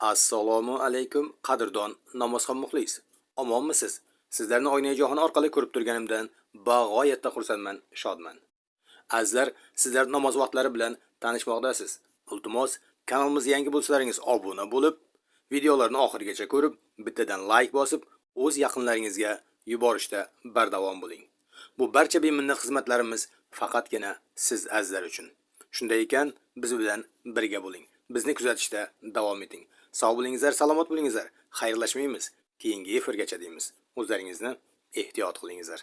Assalomu alaykum qadrdon namozxon muxlis. Omonmisiz? Sizlarni oynajohon orqali ko'rib turganimdan bag'oyatda xursandman, shodman. Azizlar, sizlar namoz vaqtlari bilan tanishmoqdasiz. Iltimos, kanalimizga yangi bo'lsalaringiz obuna bo'lib, videolarni oxirigacha ko'rib, bittadan like bosib, o'z yaqinlaringizga yuborishda bardavom bo'ling. Bu barcha beminnet xizmatlarimiz faqatgina siz azizlar uchun. Shunday ekan, biz bilan birga bo'ling. Bizni kuzatishda davom eting. Sog' bo'lingizlar, salomat bo'lingizlar. Xayrlashmaymiz. Keyingi efirgacha deymiz. O'zlaringizni ehtiyot qilingizlar.